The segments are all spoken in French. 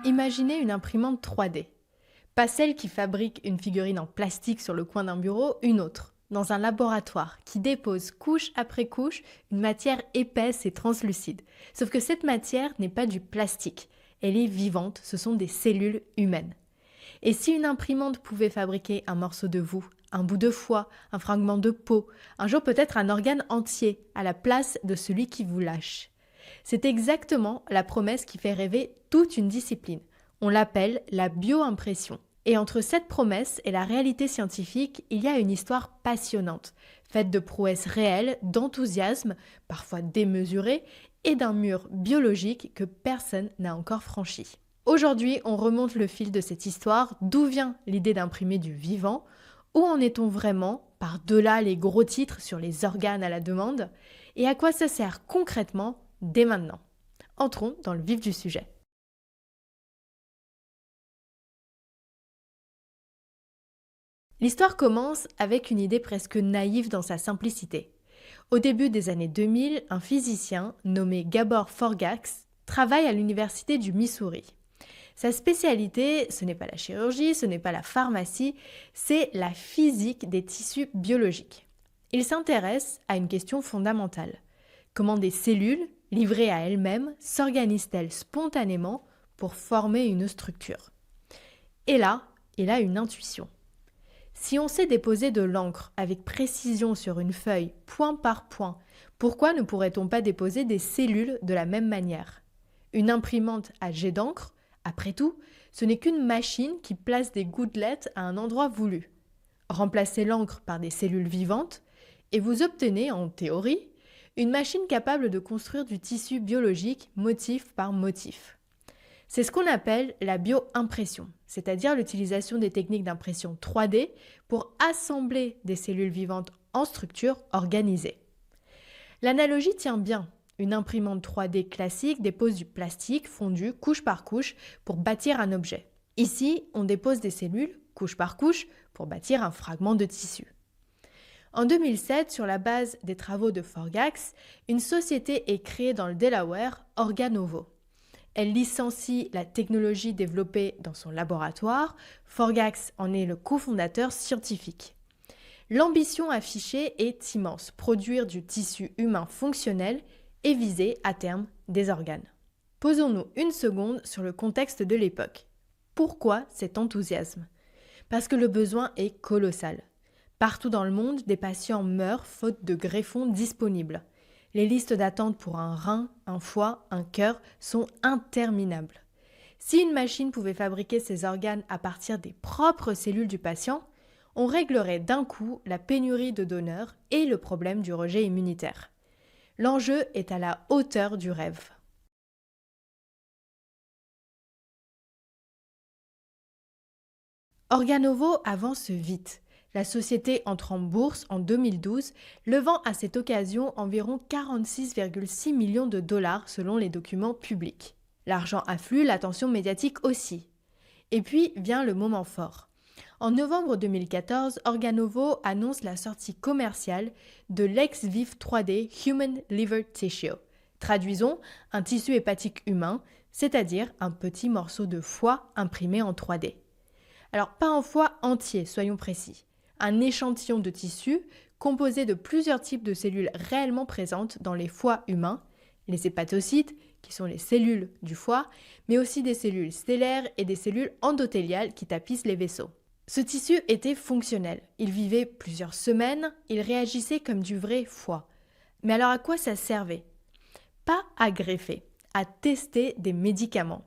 Imaginez une imprimante 3D. Pas celle qui fabrique une figurine en plastique sur le coin d'un bureau, une autre, dans un laboratoire, qui dépose couche après couche une matière épaisse et translucide. Sauf que cette matière n'est pas du plastique, elle est vivante, ce sont des cellules humaines. Et si une imprimante pouvait fabriquer un morceau de vous, un bout de foie, un fragment de peau, un jour peut-être un organe entier à la place de celui qui vous lâche. C'est exactement la promesse qui fait rêver toute une discipline. On l'appelle la bioimpression. Et entre cette promesse et la réalité scientifique, il y a une histoire passionnante, faite de prouesses réelles, d'enthousiasme, parfois démesuré, et d'un mur biologique que personne n'a encore franchi. Aujourd'hui, on remonte le fil de cette histoire, d'où vient l'idée d'imprimer du vivant, où en est-on vraiment, par-delà les gros titres sur les organes à la demande, et à quoi ça sert concrètement dès maintenant. Entrons dans le vif du sujet. L'histoire commence avec une idée presque naïve dans sa simplicité. Au début des années 2000, un physicien nommé Gabor Forgacs travaille à l'université du Missouri. Sa spécialité, ce n'est pas la chirurgie, ce n'est pas la pharmacie, c'est la physique des tissus biologiques. Il s'intéresse à une question fondamentale. Comment des cellules, livrées à elles-mêmes, s'organisent-elles spontanément pour former une structure? Et là, il a une intuition. Si on sait déposer de l'encre avec précision sur une feuille, point par point, pourquoi ne pourrait-on pas déposer des cellules de la même manière? Une imprimante à jet d'encre, après tout, ce n'est qu'une machine qui place des gouttelettes à un endroit voulu. Remplacez l'encre par des cellules vivantes et vous obtenez, en théorie, une machine capable de construire du tissu biologique motif par motif. C'est ce qu'on appelle la bioimpression, c'est-à-dire l'utilisation des techniques d'impression 3D pour assembler des cellules vivantes en structures organisées. L'analogie tient bien. Une imprimante 3D classique dépose du plastique fondu couche par couche pour bâtir un objet. Ici, on dépose des cellules couche par couche pour bâtir un fragment de tissu. En 2007, sur la base des travaux de Forgacs, une société est créée dans le Delaware, Organovo. Elle licencie la technologie développée dans son laboratoire. Forgacs en est le cofondateur scientifique. L'ambition affichée est immense, produire du tissu humain fonctionnel et viser à terme des organes. Posons-nous une seconde sur le contexte de l'époque. Pourquoi cet enthousiasme? Parce que le besoin est colossal. Partout dans le monde, des patients meurent faute de greffons disponibles. Les listes d'attente pour un rein, un foie, un cœur sont interminables. Si une machine pouvait fabriquer ces organes à partir des propres cellules du patient, on réglerait d'un coup la pénurie de donneurs et le problème du rejet immunitaire. L'enjeu est à la hauteur du rêve. Organovo avance vite. La société entre en bourse en 2012, levant à cette occasion environ 46,6 millions de dollars selon les documents publics. L'argent afflue, l'attention médiatique aussi. Et puis vient le moment fort. En novembre 2014, Organovo annonce la sortie commerciale de l'ex-vif 3D Human Liver Tissue. Traduisons, un tissu hépatique humain, c'est-à-dire un petit morceau de foie imprimé en 3D. Alors pas un foie entier, soyons précis. Un échantillon de tissu composé de plusieurs types de cellules réellement présentes dans les foies humains, les hépatocytes, qui sont les cellules du foie, mais aussi des cellules stellaires et des cellules endothéliales qui tapissent les vaisseaux. Ce tissu était fonctionnel. Il vivait plusieurs semaines, il réagissait comme du vrai foie. Mais alors à quoi ça servait? Pas à greffer, à tester des médicaments.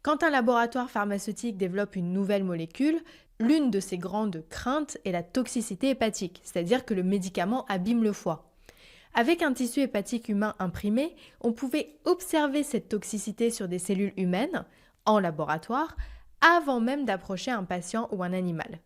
Quand un laboratoire pharmaceutique développe une nouvelle molécule, l'une de ses grandes craintes est la toxicité hépatique, c'est-à-dire que le médicament abîme le foie. Avec un tissu hépatique humain imprimé, on pouvait observer cette toxicité sur des cellules humaines, en laboratoire, avant même d'approcher un patient ou un animal.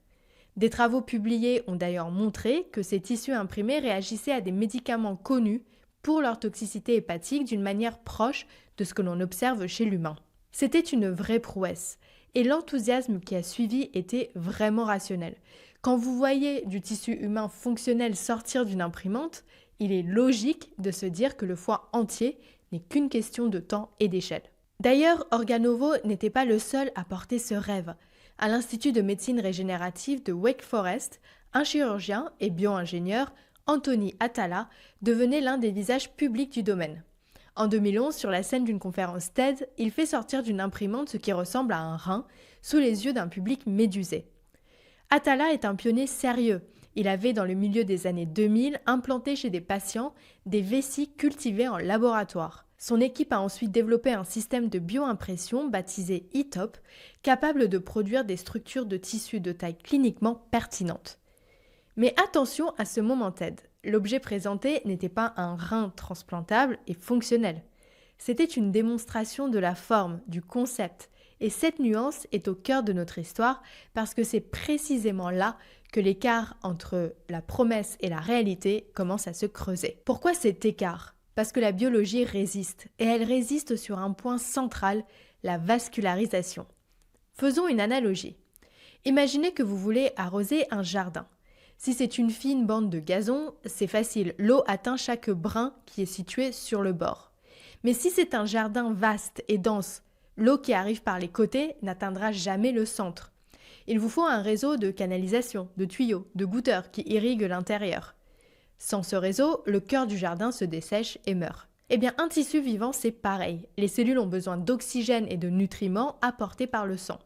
Des travaux publiés ont d'ailleurs montré que ces tissus imprimés réagissaient à des médicaments connus pour leur toxicité hépatique d'une manière proche de ce que l'on observe chez l'humain. C'était une vraie prouesse, et l'enthousiasme qui a suivi était vraiment rationnel. Quand vous voyez du tissu humain fonctionnel sortir d'une imprimante, il est logique de se dire que le foie entier n'est qu'une question de temps et d'échelle. D'ailleurs, Organovo n'était pas le seul à porter ce rêve. À l'Institut de médecine régénérative de Wake Forest, un chirurgien et bio-ingénieur, Anthony Atala, devenait l'un des visages publics du domaine. En 2011, sur la scène d'une conférence TED, il fait sortir d'une imprimante ce qui ressemble à un rein, sous les yeux d'un public médusé. Atala est un pionnier sérieux. Il avait, dans le milieu des années 2000, implanté chez des patients des vésicles cultivés en laboratoire. Son équipe a ensuite développé un système de bioimpression baptisé eTop, capable de produire des structures de tissus de taille cliniquement pertinente. Mais attention à ce moment TED. L'objet présenté n'était pas un rein transplantable et fonctionnel. C'était une démonstration de la forme, du concept. Et cette nuance est au cœur de notre histoire parce que c'est précisément là que l'écart entre la promesse et la réalité commence à se creuser. Pourquoi cet écart ? Parce que la biologie résiste, et elle résiste sur un point central, la vascularisation. Faisons une analogie. Imaginez que vous voulez arroser un jardin. Si c'est une fine bande de gazon, c'est facile, l'eau atteint chaque brin qui est situé sur le bord. Mais si c'est un jardin vaste et dense, l'eau qui arrive par les côtés n'atteindra jamais le centre. Il vous faut un réseau de canalisation, de tuyaux, de goutteurs qui irriguent l'intérieur. Sans ce réseau, le cœur du jardin se dessèche et meurt. Eh bien, un tissu vivant, c'est pareil. Les cellules ont besoin d'oxygène et de nutriments apportés par le sang.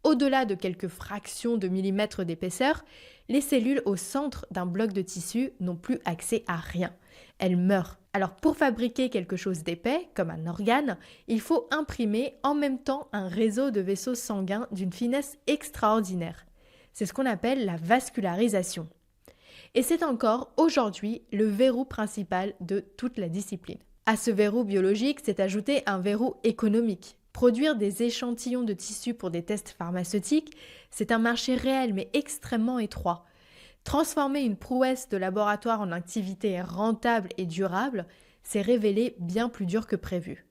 Au-delà de quelques fractions de millimètres d'épaisseur, les cellules au centre d'un bloc de tissu n'ont plus accès à rien. Elles meurent. Alors pour fabriquer quelque chose d'épais, comme un organe, il faut imprimer en même temps un réseau de vaisseaux sanguins d'une finesse extraordinaire. C'est ce qu'on appelle la vascularisation. Et c'est encore aujourd'hui le verrou principal de toute la discipline. À ce verrou biologique s'est ajouté un verrou économique. Produire des échantillons de tissus pour des tests pharmaceutiques, c'est un marché réel mais extrêmement étroit. Transformer une prouesse de laboratoire en activité rentable et durable s'est révélé bien plus dur que prévu.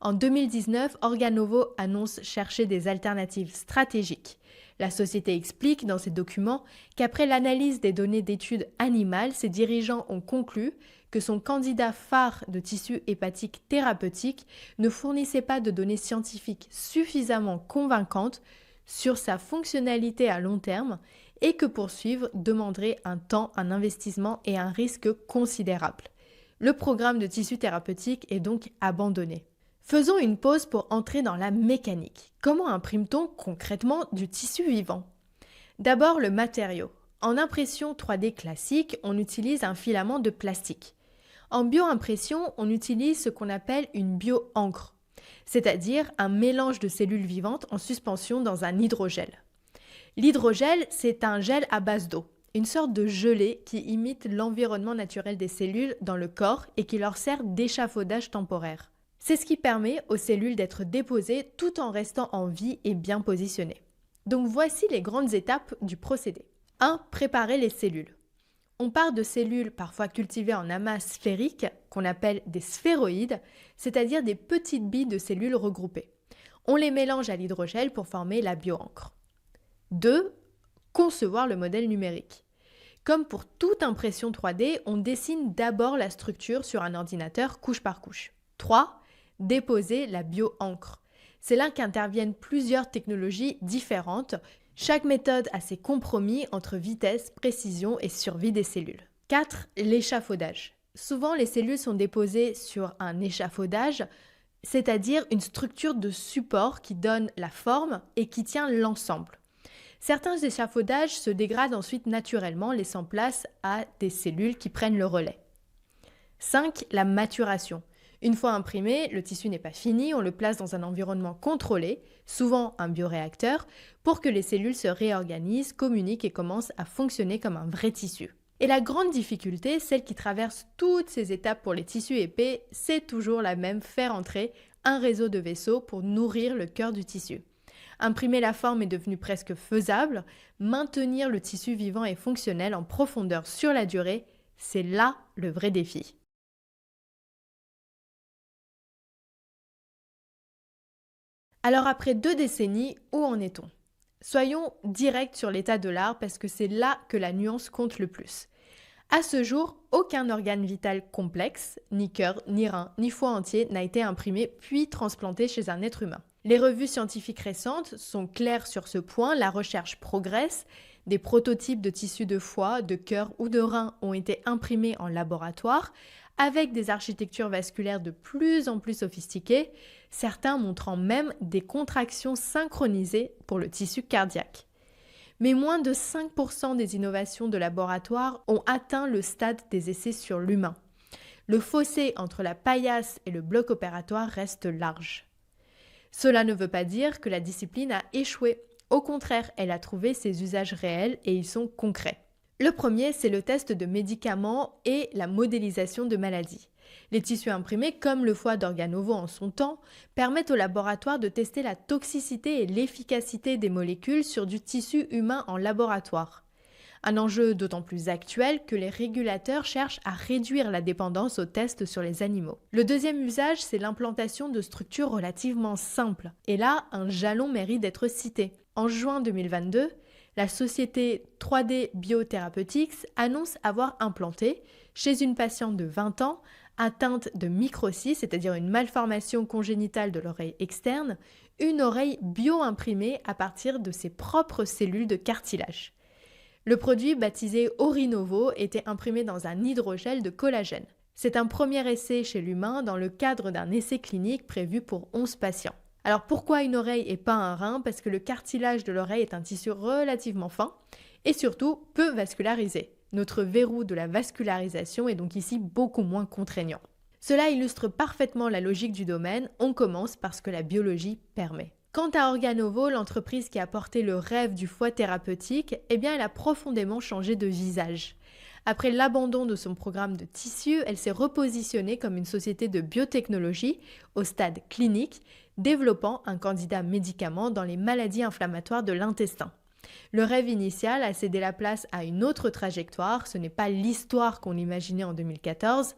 En 2019, Organovo annonce chercher des alternatives stratégiques. La société explique dans ses documents qu'après l'analyse des données d'études animales, ses dirigeants ont conclu que son candidat phare de tissu hépatique thérapeutique ne fournissait pas de données scientifiques suffisamment convaincantes sur sa fonctionnalité à long terme et que poursuivre demanderait un temps, un investissement et un risque considérable. Le programme de tissu thérapeutique est donc abandonné. Faisons une pause pour entrer dans la mécanique. Comment imprime-t-on concrètement du tissu vivant ? D'abord le matériau. En impression 3D classique, on utilise un filament de plastique. En bioimpression, on utilise ce qu'on appelle une bio-encre, c'est-à-dire un mélange de cellules vivantes en suspension dans un hydrogel. L'hydrogel, c'est un gel à base d'eau, une sorte de gelée qui imite l'environnement naturel des cellules dans le corps et qui leur sert d'échafaudage temporaire. C'est ce qui permet aux cellules d'être déposées tout en restant en vie et bien positionnées. Donc voici les grandes étapes du procédé. 1. Préparer les cellules. On part de cellules parfois cultivées en amas sphériques, qu'on appelle des sphéroïdes, c'est-à-dire des petites billes de cellules regroupées. On les mélange à l'hydrogel pour former la bio-encre. 2. Concevoir le modèle numérique. Comme pour toute impression 3D, on dessine d'abord la structure sur un ordinateur couche par couche. 3. Déposer la bio-encre. C'est là qu'interviennent plusieurs technologies différentes. Chaque méthode a ses compromis entre vitesse, précision et survie des cellules. 4. L'échafaudage. Souvent, les cellules sont déposées sur un échafaudage, c'est-à-dire une structure de support qui donne la forme et qui tient l'ensemble. Certains échafaudages se dégradent ensuite naturellement, laissant place à des cellules qui prennent le relais. 5. La maturation. Une fois imprimé, le tissu n'est pas fini, on le place dans un environnement contrôlé, souvent un bioréacteur, pour que les cellules se réorganisent, communiquent et commencent à fonctionner comme un vrai tissu. Et la grande difficulté, celle qui traverse toutes ces étapes pour les tissus épais, c'est toujours la même, faire entrer un réseau de vaisseaux pour nourrir le cœur du tissu. Imprimer la forme est devenu presque faisable, maintenir le tissu vivant et fonctionnel en profondeur sur la durée, c'est là le vrai défi. Alors après 2 décennies, où en est-on ? Soyons directs sur l'état de l'art parce que c'est là que la nuance compte le plus. À ce jour, aucun organe vital complexe, ni cœur, ni rein, ni foie entier, n'a été imprimé puis transplanté chez un être humain. Les revues scientifiques récentes sont claires sur ce point, la recherche progresse, des prototypes de tissus de foie, de cœur ou de rein ont été imprimés en laboratoire, avec des architectures vasculaires de plus en plus sophistiquées, certains montrant même des contractions synchronisées pour le tissu cardiaque. Mais moins de 5% des innovations de laboratoire ont atteint le stade des essais sur l'humain. Le fossé entre la paillasse et le bloc opératoire reste large. Cela ne veut pas dire que la discipline a échoué. Au contraire, elle a trouvé ses usages réels et ils sont concrets. Le premier, c'est le test de médicaments et la modélisation de maladies. Les tissus imprimés, comme le foie d'Organovo en son temps, permettent au laboratoire de tester la toxicité et l'efficacité des molécules sur du tissu humain en laboratoire. Un enjeu d'autant plus actuel que les régulateurs cherchent à réduire la dépendance aux tests sur les animaux. Le deuxième usage, c'est l'implantation de structures relativement simples. Et là, un jalon mérite d'être cité. En juin 2022, la société 3D Biotherapeutics annonce avoir implanté, chez une patiente de 20 ans, atteinte de microtie, c'est-à-dire une malformation congénitale de l'oreille externe, une oreille bio-imprimée à partir de ses propres cellules de cartilage. Le produit, baptisé Orinovo, était imprimé dans un hydrogel de collagène. C'est un premier essai chez l'humain dans le cadre d'un essai clinique prévu pour 11 patients. Alors pourquoi une oreille et pas un rein? Parce que le cartilage de l'oreille est un tissu relativement fin et surtout peu vascularisé. Notre verrou de la vascularisation est donc ici beaucoup moins contraignant. Cela illustre parfaitement la logique du domaine, on commence parce que la biologie permet. Quant à Organovo, l'entreprise qui a porté le rêve du foie thérapeutique, elle a profondément changé de visage. Après l'abandon de son programme de tissu, elle s'est repositionnée comme une société de biotechnologie au stade clinique, développant un candidat médicament dans les maladies inflammatoires de l'intestin. Le rêve initial a cédé la place à une autre trajectoire, ce n'est pas l'histoire qu'on imaginait en 2014,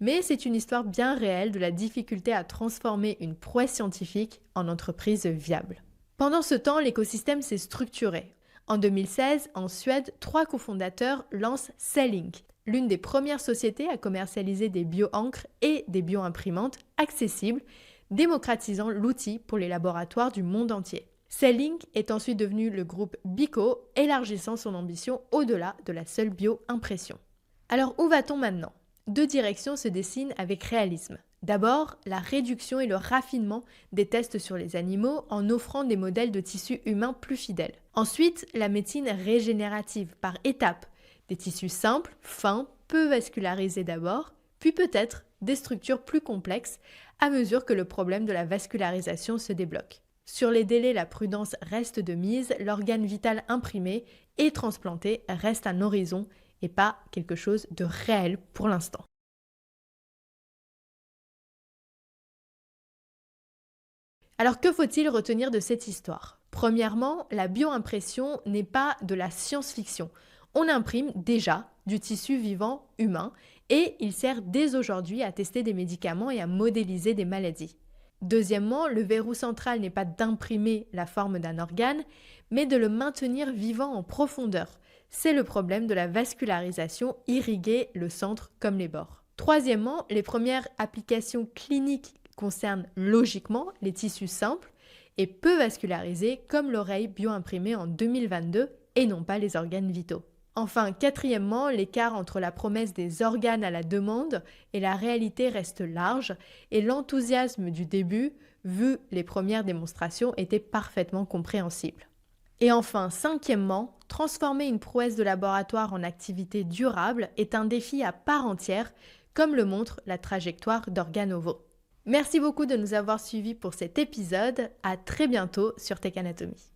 mais c'est une histoire bien réelle de la difficulté à transformer une prouesse scientifique en entreprise viable. Pendant ce temps, l'écosystème s'est structuré. En 2016, en Suède, 3 cofondateurs lancent Cellink, l'une des premières sociétés à commercialiser des bio-encres et des bio-imprimantes accessibles, démocratisant l'outil pour les laboratoires du monde entier. Cellink est ensuite devenu le groupe Bico, élargissant son ambition au-delà de la seule bio-impression. Alors où va-t-on maintenant? 2 directions se dessinent avec réalisme. D'abord, la réduction et le raffinement des tests sur les animaux en offrant des modèles de tissus humains plus fidèles. Ensuite, la médecine régénérative par étapes, des tissus simples, fins, peu vascularisés d'abord, puis peut-être des structures plus complexes à mesure que le problème de la vascularisation se débloque. Sur les délais, la prudence reste de mise, l'organe vital imprimé et transplanté reste un horizon et pas quelque chose de réel pour l'instant. Alors que faut-il retenir de cette histoire? Premièrement, la bioimpression n'est pas de la science-fiction. On imprime déjà du tissu vivant humain et il sert dès aujourd'hui à tester des médicaments et à modéliser des maladies. Deuxièmement, le verrou central n'est pas d'imprimer la forme d'un organe, mais de le maintenir vivant en profondeur. C'est le problème de la vascularisation, irriguer le centre comme les bords. Troisièmement, les premières applications cliniques concernent logiquement les tissus simples et peu vascularisés comme l'oreille bio-imprimée en 2022 et non pas les organes vitaux. Enfin, quatrièmement, l'écart entre la promesse des organes à la demande et la réalité reste large et l'enthousiasme du début, vu les premières démonstrations, était parfaitement compréhensible. Et enfin, cinquièmement, transformer une prouesse de laboratoire en activité durable est un défi à part entière, comme le montre la trajectoire d'Organovo. Merci beaucoup de nous avoir suivis pour cet épisode. À très bientôt sur Tech Anatomy.